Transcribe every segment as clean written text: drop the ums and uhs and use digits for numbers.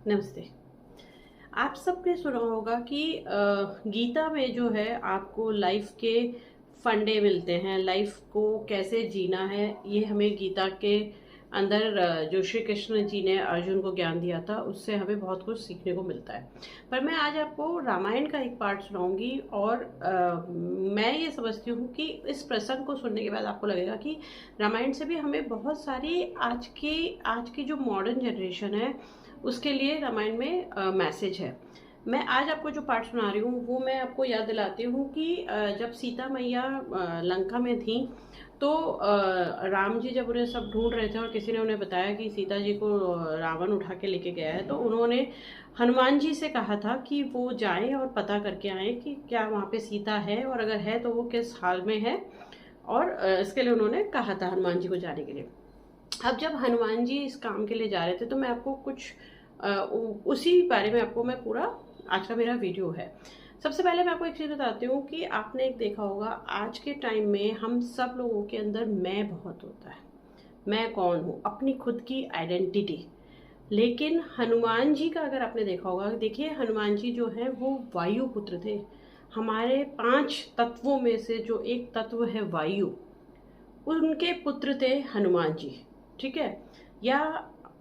नमस्ते। आप सबने सुना होगा कि गीता में जो है आपको लाइफ के फंडे मिलते हैं, लाइफ को कैसे जीना है, ये हमें गीता के अंदर जो श्री कृष्ण जी ने अर्जुन को ज्ञान दिया था उससे हमें बहुत कुछ सीखने को मिलता है। पर मैं आज आपको रामायण का एक पार्ट सुनाऊंगी और मैं ये समझती हूँ कि इस प्रसंग को सुनने के बाद आपको लगेगा कि रामायण से भी हमें बहुत सारी आज की जो मॉडर्न जनरेशन है उसके लिए रामायण में मैसेज है। मैं आज आपको जो पाठ सुना रही हूँ वो मैं आपको याद दिलाती हूँ कि जब सीता मैया लंका में थी तो राम जी जब उन्हें सब ढूंढ रहे थे और किसी ने उन्हें बताया कि सीता जी को रावण उठा के लेके गया है, तो उन्होंने हनुमान जी से कहा था कि वो जाएं और पता करके आए कि क्या वहाँ पे सीता है और अगर है तो वो किस हाल में है। और इसके लिए उन्होंने कहा था हनुमान जी को जाने के लिए। अब जब हनुमान जी इस काम के लिए जा रहे थे तो मैं आपको कुछ उसी बारे में आपको मैं पूरा आज का मेरा वीडियो है। सबसे पहले मैं आपको एक चीज़ बताती हूँ कि आपने एक देखा होगा आज के टाइम में हम सब लोगों के अंदर मैं बहुत होता है। मैं कौन हूँ, अपनी खुद की आइडेंटिटी। लेकिन हनुमान जी का अगर आपने देखा होगा, देखिए हनुमान जी जो है वो वायु पुत्र थे। हमारे 5 तत्वों में से जो एक तत्व है वायु, उनके पुत्र थे हनुमान जी। ठीक है। या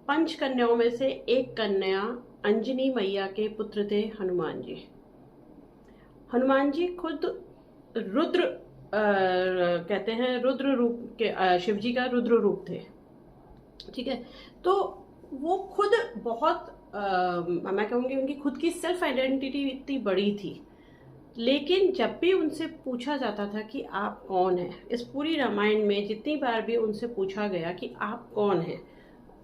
5 कन्याओं में से एक कन्या अंजनी मैया के पुत्र थे हनुमान जी। हनुमान जी खुद रुद्र कहते हैं, रुद्र रूप के शिव जी का रुद्र रूप थे। ठीक है। तो वो खुद बहुत मैं कहूँगी उनकी खुद की सेल्फ आइडेंटिटी इतनी बड़ी थी। लेकिन जब भी उनसे पूछा जाता था कि आप कौन हैं, इस पूरी रामायण में जितनी बार भी उनसे पूछा गया कि आप कौन हैं,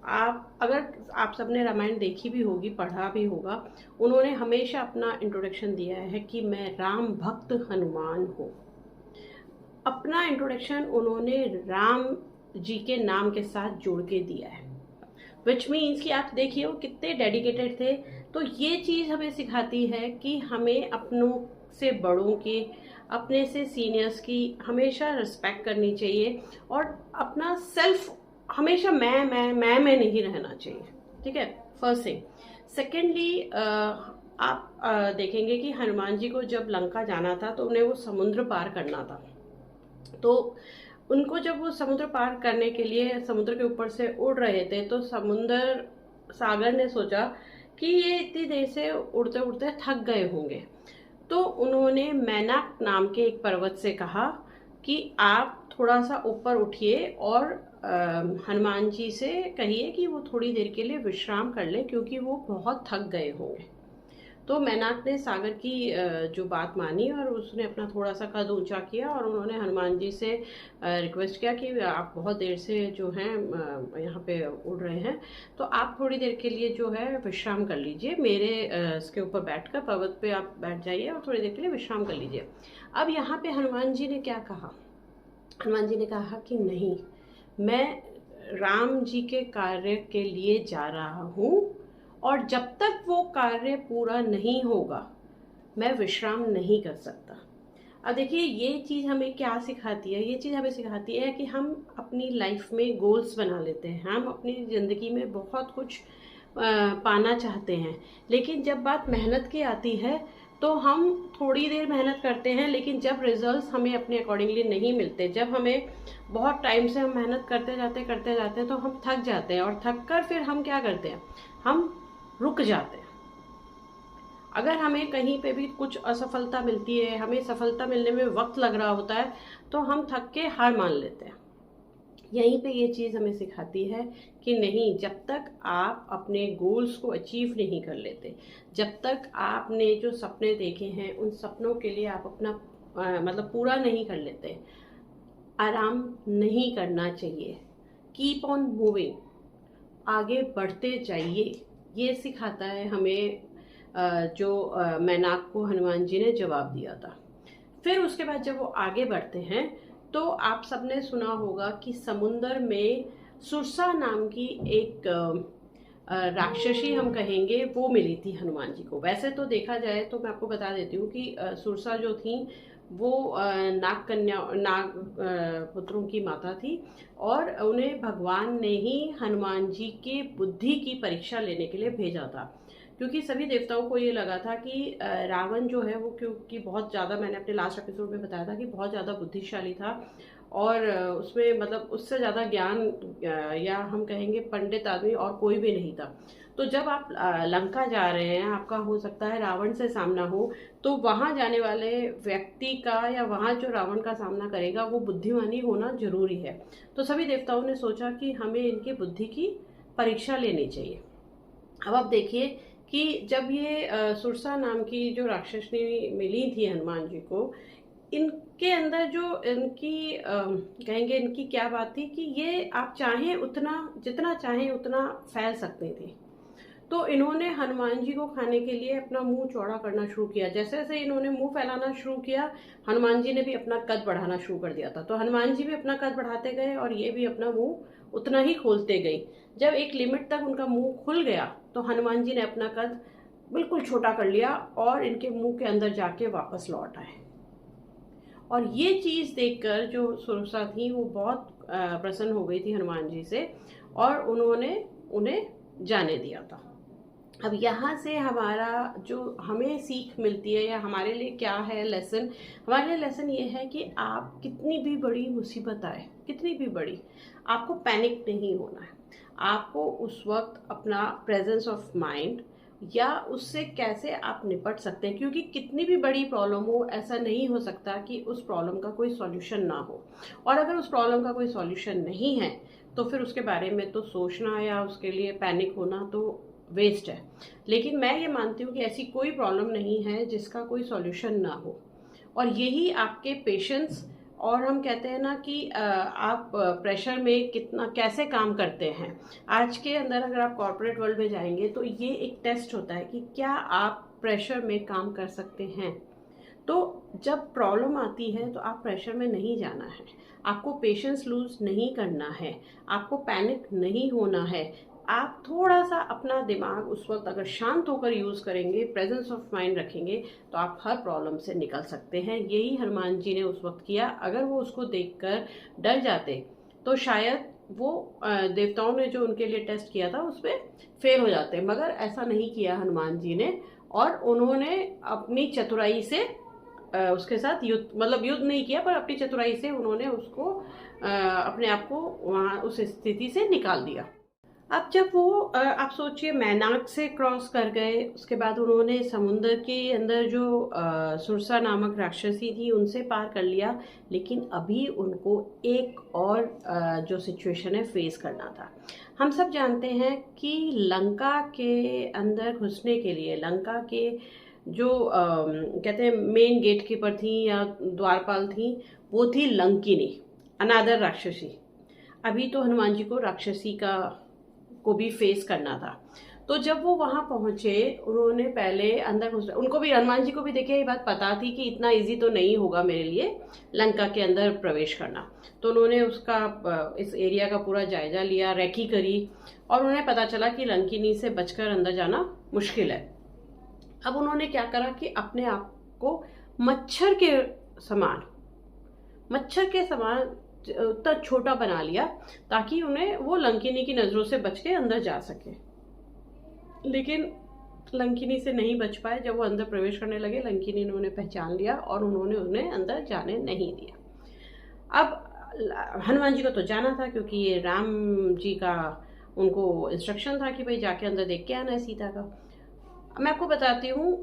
आप अगर आप सबने रामायण देखी भी होगी, पढ़ा भी होगा, उन्होंने हमेशा अपना इंट्रोडक्शन दिया है कि मैं राम भक्त हनुमान हूँ। अपना इंट्रोडक्शन उन्होंने राम जी के नाम के साथ जोड़ के दिया है, विच मीन्स कि आप देखिए वो कितने डेडिकेटेड थे। तो ये चीज़ हमें सिखाती है कि हमें अपनों से बड़ों की, अपने से सीनियर्स की हमेशा रिस्पेक्ट करनी चाहिए और अपना सेल्फ हमेशा मैं नहीं रहना चाहिए। ठीक है, फर्स्ट थिंग। सेकेंडली आप देखेंगे कि हनुमान जी को जब लंका जाना था तो उन्हें वो समुद्र पार करना था। तो उनको जब वो समुद्र पार करने के लिए समुद्र के ऊपर से उड़ रहे थे तो समुद्र सागर ने सोचा कि ये इतनी देर से उड़ते उड़ते थक गए होंगे। तो उन्होंने मैनाक नाम के एक पर्वत से कहा कि आप थोड़ा सा ऊपर उठिए और हनुमान जी से कहिए कि वो थोड़ी देर के लिए विश्राम कर ले क्योंकि वो बहुत थक गए होंगे। तो मैनाक ने सागर की जो बात मानी और उसने अपना थोड़ा सा कद ऊंचा किया और उन्होंने हनुमान जी से रिक्वेस्ट किया कि आप बहुत देर से जो हैं यहाँ पे उड़ रहे हैं, तो आप थोड़ी देर के लिए जो है विश्राम कर लीजिए, मेरे इसके ऊपर बैठकर पर्वत पे आप बैठ जाइए और थोड़ी देर के लिए विश्राम कर लीजिए। अब यहाँ पे हनुमान जी ने क्या कहा? हनुमान जी ने कहा कि नहीं, मैं राम जी के कार्य के लिए जा रहा हूँ और जब तक वो कार्य पूरा नहीं होगा मैं विश्राम नहीं कर सकता। अब देखिए ये चीज़ हमें क्या सिखाती है? ये चीज़ हमें सिखाती है कि हम अपनी लाइफ में गोल्स बना लेते हैं, हम अपनी ज़िंदगी में बहुत कुछ पाना चाहते हैं, लेकिन जब बात मेहनत की आती है तो हम थोड़ी देर मेहनत करते हैं, लेकिन जब रिजल्ट्स हमें अपने अकॉर्डिंगली नहीं मिलते, जब हमें बहुत टाइम से हम मेहनत करते जाते हैं तो हम थक जाते हैं और थक कर फिर हम क्या करते हैं, हम रुक जाते हैं। अगर हमें कहीं पे भी कुछ असफलता मिलती है, हमें सफलता मिलने में वक्त लग रहा होता है, तो हम थक के हार मान लेते हैं। यहीं पे ये चीज़ हमें सिखाती है कि नहीं, जब तक आप अपने गोल्स को अचीव नहीं कर लेते, जब तक आपने जो सपने देखे हैं उन सपनों के लिए आप अपना मतलब पूरा नहीं कर लेते, आराम नहीं करना चाहिए। कीप ऑन मूविंग, आगे बढ़ते जाइए। ये सिखाता है हमें जो मैनाक को हनुमान जी ने जवाब दिया था। फिर उसके बाद जब वो आगे बढ़ते हैं तो आप सबने सुना होगा कि समुंदर में सुरसा नाम की एक राक्षसी हम कहेंगे वो मिली थी हनुमान जी को। वैसे तो देखा जाए तो मैं आपको बता देती हूँ कि सुरसा जो थी वो नाग पुत्रों की माता थी और उन्हें भगवान ने ही हनुमान जी के बुद्धि की परीक्षा लेने के लिए भेजा था। क्योंकि सभी देवताओं को ये लगा था कि रावण जो है वो, क्योंकि बहुत ज़्यादा, मैंने अपने लास्ट एपिसोड में बताया था कि बहुत ज़्यादा बुद्धिशाली था और उसमें मतलब उससे ज़्यादा ज्ञान या हम कहेंगे पंडित आदमी और कोई भी नहीं था। तो जब आप लंका जा रहे हैं, आपका हो सकता है रावण से सामना हो, तो वहाँ जाने वाले व्यक्ति का या वहाँ जो रावण का सामना करेगा वो बुद्धिमानी होना जरूरी है। तो सभी देवताओं ने सोचा कि हमें इनकी बुद्धि की परीक्षा लेनी चाहिए। अब आप देखिए कि जब ये सुरसा नाम की जो राक्षसनी मिली थी हनुमान जी को, इनके अंदर जो इनकी कहेंगे इनकी क्या बात थी कि ये आप चाहें उतना, जितना चाहें उतना फैल सकते थे। तो इन्होंने हनुमान जी को खाने के लिए अपना मुंह चौड़ा करना शुरू किया। जैसे जैसे इन्होंने मुंह फैलाना शुरू किया, हनुमान जी ने भी अपना कद बढ़ाना शुरू कर दिया था। तो हनुमान जी भी अपना कद बढ़ाते गए और ये भी अपना मुंह उतना ही खोलते गई। जब एक लिमिट तक उनका मुंह खुल गया तो हनुमान जी ने अपना कद बिल्कुल छोटा कर लिया और इनके मुंह के अंदर जाके वापस लौट आए। और ये चीज देखकर जो सुरसा थी वो बहुत प्रसन्न हो गई थी हनुमान जी से और उन्होंने उन्हें जाने दिया था। अब यहाँ से हमारा जो हमें सीख मिलती है या हमारे लिए क्या है लेसन, हमारे लिए लेसन ये है कि आप कितनी भी बड़ी मुसीबत आए, कितनी भी बड़ी, आपको पैनिक नहीं होना है। आपको उस वक्त अपना प्रेजेंस ऑफ माइंड या उससे कैसे आप निपट सकते हैं, क्योंकि कितनी भी बड़ी प्रॉब्लम हो, ऐसा नहीं हो सकता कि उस प्रॉब्लम का कोई सॉल्यूशन ना हो। और अगर उस प्रॉब्लम का कोई सॉल्यूशन नहीं है तो फिर उसके बारे में तो सोचना या उसके लिए पैनिक होना तो वेस्ट है। लेकिन मैं ये मानती हूँ कि ऐसी कोई प्रॉब्लम नहीं है जिसका कोई सॉल्यूशन ना हो, और यही आपके पेशेंस, और हम कहते हैं ना कि आप प्रेशर में कितना कैसे काम करते हैं। आज के अंदर अगर आप कॉर्पोरेट वर्ल्ड में जाएंगे तो ये एक टेस्ट होता है कि क्या आप प्रेशर में काम कर सकते हैं। तो जब प्रॉब्लम आती है तो आप प्रेशर में नहीं जाना है, आपको पेशेंस लूज नहीं करना है, आपको पैनिक नहीं होना है। आप थोड़ा सा अपना दिमाग उस वक्त अगर शांत होकर यूज़ करेंगे, प्रेजेंस ऑफ माइंड रखेंगे, तो आप हर प्रॉब्लम से निकल सकते हैं। यही हनुमान जी ने उस वक्त किया। अगर वो उसको देखकर डर जाते तो शायद वो देवताओं ने जो उनके लिए टेस्ट किया था उसमें फेल हो जाते, मगर ऐसा नहीं किया हनुमान जी ने। और उन्होंने अपनी चतुराई से उसके साथ युद्ध, मतलब युद्ध नहीं किया, पर अपनी चतुराई से उन्होंने उसको अपने आप को वहाँ उस स्थिति से निकाल दिया। अब जब वो आप सोचिए मैनाक से क्रॉस कर गए, उसके बाद उन्होंने समुद्र के अंदर जो सुरसा नामक राक्षसी थी उनसे पार कर लिया, लेकिन अभी उनको एक और जो सिचुएशन है फेस करना था। हम सब जानते हैं कि लंका के अंदर घुसने के लिए, लंका के जो कहते हैं मेन गेट कीपर थी या द्वारपाल थी, वो थी लंकिनी, अनादर राक्षसी। अभी तो हनुमान जी को राक्षसी को भी फेस करना था। तो जब वो वहां पहुंचे, उन्होंने पहले अंदर घुस, उनको भी, हनुमान जी को भी देखिए ये बात पता थी कि इतना इजी तो नहीं होगा मेरे लिए लंका के अंदर प्रवेश करना। तो उन्होंने उसका इस एरिया का पूरा जायजा लिया, रेकी करी, और उन्हें पता चला कि लंकिनी से बचकर अंदर जाना मुश्किल है। अब उन्होंने क्या करा कि अपने आप को मच्छर के समान उतना छोटा बना लिया ताकि उन्हें वो लंकिनी की नजरों से बच के अंदर जा सके। लेकिन लंकिनी से नहीं बच पाए। जब वो अंदर प्रवेश करने लगे, लंकिनी ने उन्हें पहचान लिया और उन्होंने उन्हें अंदर जाने नहीं दिया। अब हनुमान जी को तो जाना था, क्योंकि ये राम जी का उनको इंस्ट्रक्शन था कि भाई जाके अंदर देख के आना है सीता का। मैं आपको बताती हूँ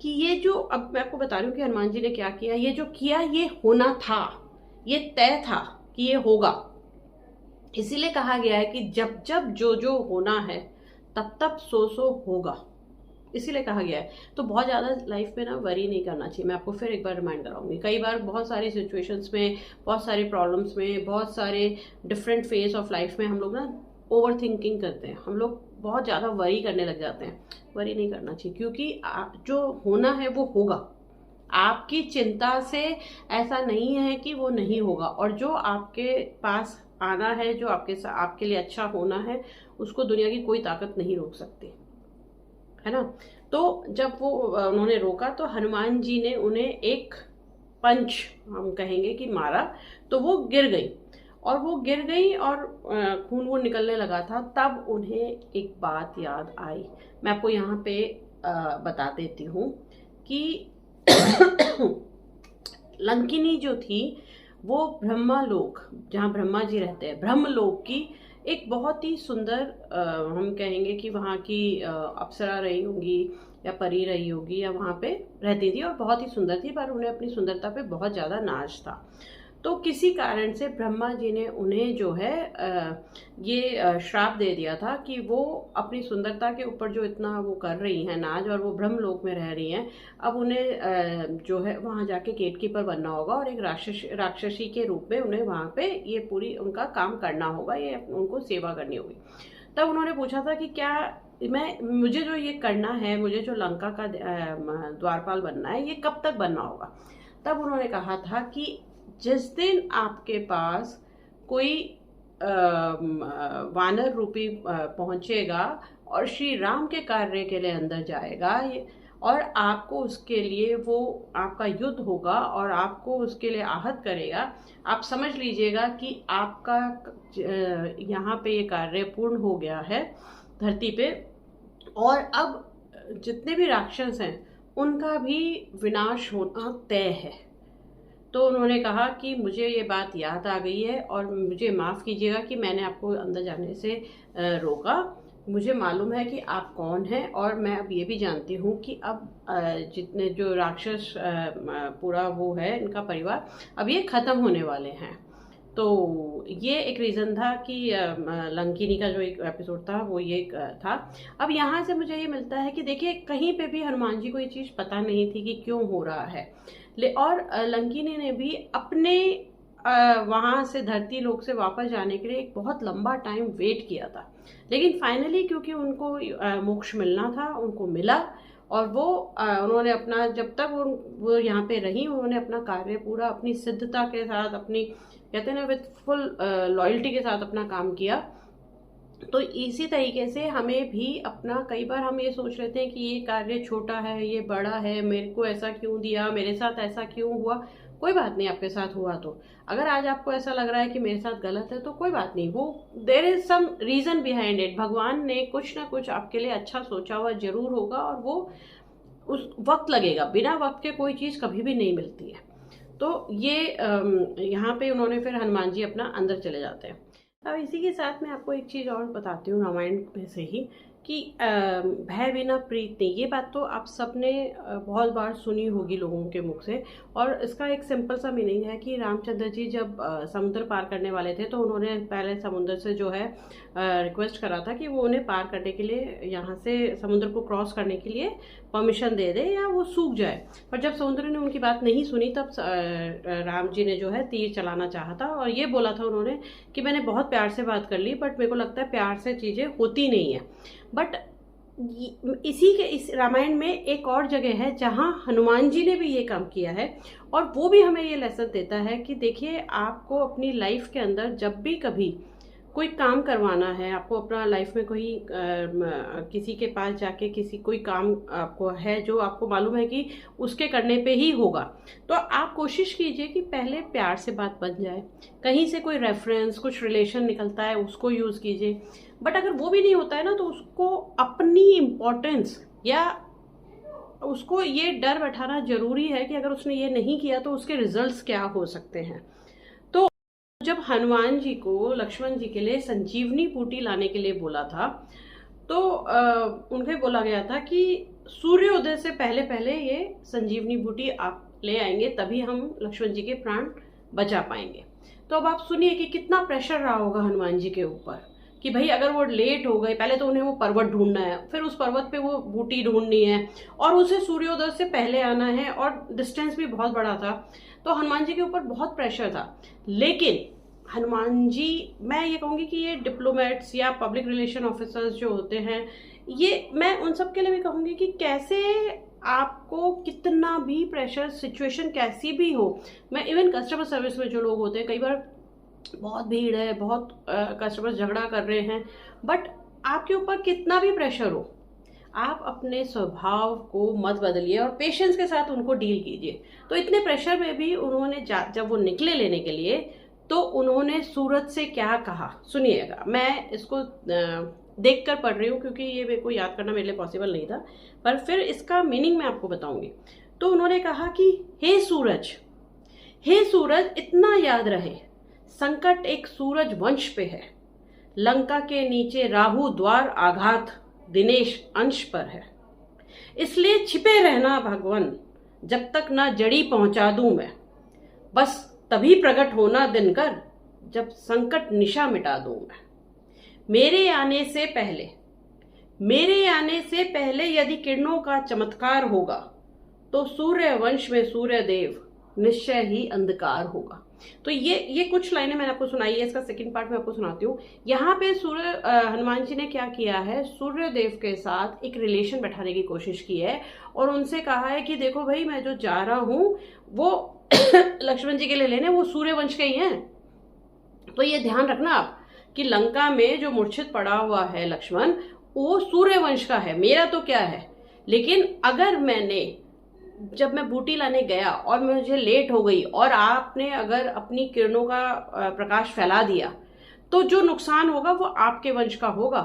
कि ये जो, अब मैं आपको बता रही हूँ कि हनुमान जी ने क्या किया। ये जो किया ये होना था, ये तय था कि ये होगा। इसीलिए कहा गया है कि जब जब जो जो होना है तब तब सो होगा, इसीलिए कहा गया है। तो बहुत ज़्यादा लाइफ में ना वरी नहीं करना चाहिए। मैं आपको फिर एक बार रिमाइंड कराऊंगी। कई बार बहुत सारी सिचुएशंस में, बहुत सारी प्रॉब्लम्स में, बहुत सारे डिफरेंट फेज ऑफ लाइफ में हम लोग ना ओवर थिंकिंग करते हैं, हम लोग बहुत ज़्यादा वरी करने लग जाते हैं। वरी नहीं करना चाहिए, क्योंकि जो होना है वो होगा। आपकी चिंता से ऐसा नहीं है कि वो नहीं होगा, और जो आपके पास आना है, जो आपके लिए अच्छा होना है, उसको दुनिया की कोई ताकत नहीं रोक सकती, है ना। तो जब वो उन्होंने रोका तो हनुमान जी ने उन्हें एक पंच, हम कहेंगे कि मारा, तो वो गिर गई। और वो गिर गई और खून वून निकलने लगा था। तब उन्हें एक बात याद आई। मैं आपको यहाँ पे बता देती हूँ कि लंकिनी जो थी वो ब्रह्मालोक, जहाँ ब्रह्मा जी रहते हैं, ब्रह्मलोक की एक बहुत ही सुंदर हम कहेंगे कि वहाँ की अप्सरा रही होंगी या परी रही होगी, या वहाँ पे रहती थी और बहुत ही सुंदर थी, पर उन्हें अपनी सुंदरता पे बहुत ज़्यादा नाज था। तो किसी कारण से ब्रह्मा जी ने उन्हें जो है ये श्राप दे दिया था कि वो अपनी सुंदरता के ऊपर जो इतना वो कर रही हैं नाज, और वो ब्रह्मलोक में रह रही हैं, अब उन्हें जो है वहाँ जाके गेटकीपर बनना होगा और एक राक्षसी के रूप में उन्हें वहाँ पे ये पूरी उनका काम करना होगा, ये उनको सेवा करनी होगी। तब उन्होंने पूछा था कि क्या मुझे जो ये करना है, मुझे जो लंका का द्वारपाल बनना है, ये कब तक बनना होगा। तब उन्होंने कहा था कि जिस दिन आपके पास कोई वानर रूपी पहुंचेगा और श्री राम के कार्य के लिए अंदर जाएगा, और आपको उसके लिए वो आपका युद्ध होगा और आपको उसके लिए आहत करेगा, आप समझ लीजिएगा कि आपका यहाँ पे ये कार्य पूर्ण हो गया है धरती पे, और अब जितने भी राक्षस हैं उनका भी विनाश होना तय है। तो उन्होंने कहा कि मुझे ये बात याद आ गई है और मुझे माफ़ कीजिएगा कि मैंने आपको अंदर जाने से रोका। मुझे मालूम है कि आप कौन हैं, और मैं अब ये भी जानती हूँ कि अब जितने जो राक्षस पूरा वो है इनका परिवार, अब ये ख़त्म होने वाले हैं। तो ये एक रीज़न था कि लंकिनी का जो एक एपिसोड था वो ये था। अब यहाँ से मुझे ये मिलता है कि देखिए, कहीं पे भी हनुमान जी को ये चीज़ पता नहीं थी कि क्यों हो रहा है, और लंकिनी ने भी अपने वहाँ से धरती लोक से वापस जाने के लिए एक बहुत लंबा टाइम वेट किया था, लेकिन फाइनली क्योंकि उनको मोक्ष मिलना था, उनको मिला, और वो उन्होंने अपना, जब तक वो यहाँ पे रही, उन्होंने अपना कार्य पूरा अपनी सिद्धता के साथ, अपनी कहते हैं ना विथ फुल लॉयल्टी के साथ अपना काम किया। तो इसी तरीके से हमें भी अपना, कई बार हम ये सोच लेते हैं कि ये कार्य छोटा है, ये बड़ा है, मेरे को ऐसा क्यों दिया, मेरे साथ ऐसा क्यों हुआ। कोई बात नहीं, आपके साथ हुआ तो अगर आज आपको ऐसा लग रहा है कि मेरे साथ गलत है तो कोई बात नहीं, वो there is some reason behind it. भगवान ने कुछ ना कुछ आपके लिए अच्छा सोचा हुआ जरूर होगा, और वो उस वक्त लगेगा। बिना वक्त के कोई चीज़ कभी भी नहीं मिलती है। तो ये यहाँ पे उन्होंने फिर हनुमान जी अपना अंदर चले जाते हैं। अब इसी के साथ मैं आपको एक चीज़ और बताती हूँ रामायण में से ही, कि भय बिना प्रीत नहीं, ये बात तो आप सबने बहुत बार सुनी होगी लोगों के मुख से। और इसका एक सिंपल सा मीनिंग है कि रामचंद्र जी जब समुद्र पार करने वाले थे, तो उन्होंने पहले समुद्र से जो है रिक्वेस्ट करा था कि वो उन्हें पार करने के लिए, यहाँ से समुद्र को क्रॉस करने के लिए परमिशन दे दे या वो सूख जाए। पर जब समुद्र ने उनकी बात नहीं सुनी, तब राम जी ने जो है तीर चलाना चाहा था, और ये बोला था उन्होंने कि मैंने बहुत प्यार से बात कर ली, बट मेरे को लगता है प्यार से चीज़ें होती नहीं है। बट इसी के इस रामायण में एक और जगह है जहां हनुमान जी ने भी ये काम किया है, और वो भी हमें ये लेसन देता है कि देखिए, आपको अपनी लाइफ के अंदर जब भी कभी कोई काम करवाना है, आपको अपना लाइफ में कोई किसी के पास जाके कोई काम आपको है जो आपको मालूम है कि उसके करने पे ही होगा, तो आप कोशिश कीजिए कि पहले प्यार से बात बन जाए। कहीं से कोई रेफरेंस, कुछ रिलेशन निकलता है, उसको यूज़ कीजिए। बट अगर वो भी नहीं होता है ना, तो उसको अपनी इम्पोर्टेंस या उसको ये डर बैठाना जरूरी है कि अगर उसने ये नहीं किया तो उसके रिजल्ट्स क्या हो सकते हैं। तो जब हनुमान जी को लक्ष्मण जी के लिए संजीवनी बूटी लाने के लिए बोला था, तो उनके बोला गया था कि सूर्योदय से पहले पहले ये संजीवनी बूटी आप ले आएंगे, तभी हम लक्ष्मण जी के प्राण बचा पाएंगे। तो अब आप सुनिए कि कितना प्रेशर रहा होगा हनुमान जी के ऊपर कि भाई अगर वो लेट हो गए, पहले तो उन्हें वो पर्वत ढूंढना है, फिर उस पर्वत पे वो बूटी ढूंढनी है, और उसे सूर्योदय से पहले आना है, और डिस्टेंस भी बहुत बड़ा था। तो हनुमान जी के ऊपर बहुत प्रेशर था। लेकिन हनुमान जी, मैं ये कहूँगी कि ये डिप्लोमेट्स या पब्लिक रिलेशन ऑफिसर्स जो होते हैं, ये मैं उन सब के लिए भी कहूँगी कि कैसे आपको कितना भी प्रेशर सिचुएशन कैसी भी हो, मैं इवन कस्टमर सर्विस में जो लोग होते हैं, कई बार बहुत भीड़ है, बहुत कस्टमर्स झगड़ा कर रहे हैं, बट आपके ऊपर कितना भी प्रेशर हो, आप अपने स्वभाव को मत बदलिए और पेशेंस के साथ उनको डील कीजिए। तो इतने प्रेशर में भी उन्होंने जब वो निकले लेने के लिए, तो उन्होंने सूरज से क्या कहा, सुनिएगा। मैं इसको देख कर पढ़ रही हूँ क्योंकि ये मेरे को याद करना मेरे लिए पॉसिबल नहीं था, पर फिर इसका मीनिंग मैं आपको बताऊंगी। तो उन्होंने कहा कि हे सूरज इतना याद रहे, संकट एक सूरज वंश पे है, लंका के नीचे राहु द्वार आघात दिनेश अंश पर है, इसलिए छिपे रहना भगवान, जब तक ना जड़ी पहुंचा दूं मैं, बस तभी प्रकट होना दिनकर, जब संकट निशा मिटा दूं मैं। मेरे आने से पहले यदि किरणों का चमत्कार होगा, तो सूर्य वंश में सूर्य देव निश्चय ही अंधकार होगा। तो ये कुछ लाइनें मैंने आपको सुनाई है, इसका सेकंड पार्ट मैं आपको सुनाती हूँ। यहाँ पे हनुमान जी ने क्या किया है, सूर्य देव के साथ एक रिलेशन बैठाने की कोशिश की है और उनसे कहा है कि देखो भाई, मैं जो जा रहा हूँ वो लक्ष्मण जी के लिए लेने, वो सूर्य वंश के ही हैं। तो ये ध्यान रखना आप कि लंका में जो मूर्छित पड़ा हुआ है लक्ष्मण, वो सूर्य वंश का है, मेरा तो क्या है। लेकिन अगर जब मैं बूटी लाने गया और मुझे लेट हो गई और आपने अगर अपनी किरणों का प्रकाश फैला दिया, तो जो नुकसान होगा वो आपके वंश का होगा,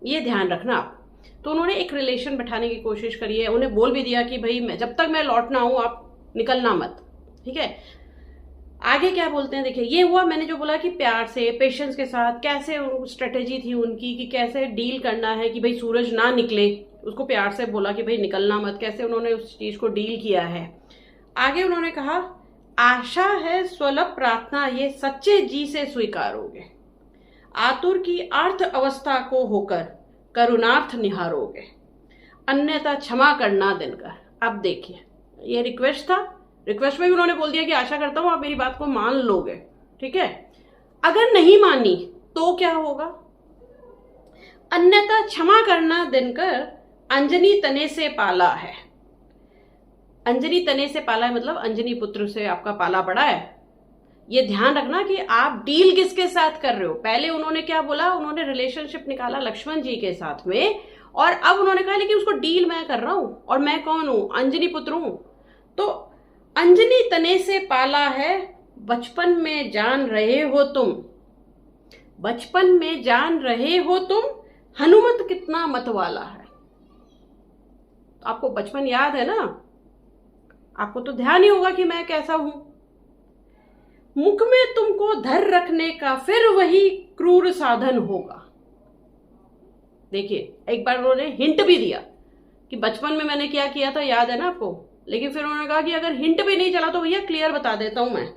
ये ध्यान रखना आप। तो उन्होंने एक रिलेशन बैठाने की कोशिश करी है, उन्हें बोल भी दिया कि भाई जब तक मैं लौट ना आऊं आप निकलना मत, ठीक है। आगे क्या बोलते हैं, देखिए ये हुआ मैंने जो बोला कि प्यार से पेशेंस के साथ कैसे स्ट्रेटेजी थी उनकी कि कैसे डील करना है कि भाई सूरज ना निकले, उसको प्यार से बोला कि भाई निकलना मत, कैसे उन्होंने उस चीज को डील किया है। आगे उन्होंने कहा, आशा है स्वलभ प्रार्थना ये सच्चे जी से स्वीकारोगे, आतुर की अर्थ अवस्था को होकर करुणार्थ निहारोगे, अन्यथा क्षमा करना दिनकर। अब देखिए ये रिक्वेस्ट था, रिक्वेस्ट में भी उन्होंने बोल दिया कि आशा करता हूं आप मेरी बात को मान लोगे, ठीक है। अगर नहीं मानी तो क्या होगा, अन्यथा क्षमा करना दिनकर, अंजनी तने से पाला है। अंजनी तने से पाला है मतलब अंजनी पुत्र से आपका पाला पड़ा है। ये ध्यान रखना कि आप डील किसके साथ कर रहे हो। पहले उन्होंने क्या बोला, उन्होंने रिलेशनशिप निकाला लक्ष्मण जी के साथ में, और अब उन्होंने कहा लेकिन उसको डील मैं कर रहा हूं, और मैं कौन हूं, अंजनी पुत्र हूं। तो अंजनी तने से पाला है, बचपन में जान रहे हो तुम, बचपन में जान रहे हो तुम, हनुमत कितना मतवाला है। तो आपको बचपन याद है ना, आपको तो ध्यान ही होगा कि मैं कैसा हूं। मुख में तुमको धर रखने का फिर वही क्रूर साधन होगा। देखिए एक बार उन्होंने हिंट भी दिया कि बचपन में मैंने क्या किया था, याद है ना आपको। लेकिन फिर उन्होंने कहा कि अगर हिंट भी नहीं चला तो भैया क्लियर बता देता हूं मैं,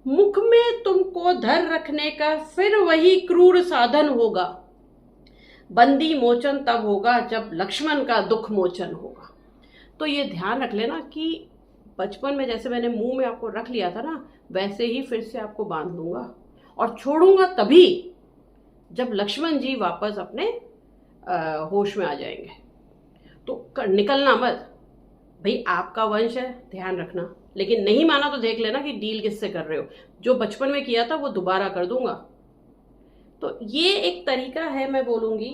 मुख में तुमको धर रखने का फिर वही क्रूर साधन होगा, बंदी मोचन तब होगा जब लक्ष्मण का दुख मोचन होगा। तो ये ध्यान रख लेना कि बचपन में जैसे मैंने मुंह में आपको रख लिया था ना, वैसे ही फिर से आपको बांध लूंगा और छोड़ूंगा तभी जब लक्ष्मण जी वापस अपने होश में आ जाएंगे। तो निकलना मत भाई, आपका वंश है, ध्यान रखना। लेकिन नहीं माना तो देख लेना कि डील किससे कर रहे हो, जो बचपन में किया था वो दोबारा कर दूंगा। तो ये एक तरीका है, मैं बोलूंगी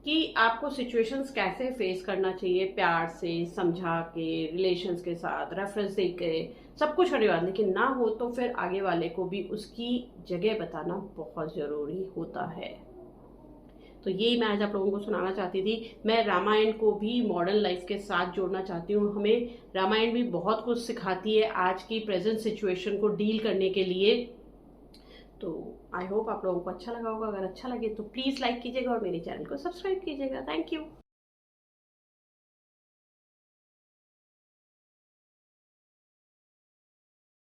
कि आपको सिचुएशंस कैसे फेस करना चाहिए, प्यार से समझा के, रिलेशंस के साथ रेफरेंस दे के, सब कुछ करने वाला। लेकिन ना हो तो फिर आगे वाले को भी उसकी जगह बताना बहुत जरूरी होता है। तो यही मैं आज आप लोगों को सुनाना चाहती थी। मैं रामायण को भी मॉडर्न लाइफ के साथ जोड़ना चाहती हूँ। हमें रामायण भी बहुत कुछ सिखाती है आज की प्रेजेंट सिचुएशन को डील करने के लिए। तो आई होप आप लोगों को अच्छा लगा होगा। अगर अच्छा लगे तो प्लीज़ लाइक कीजिएगा और मेरे चैनल को सब्सक्राइब कीजिएगा। Thank you.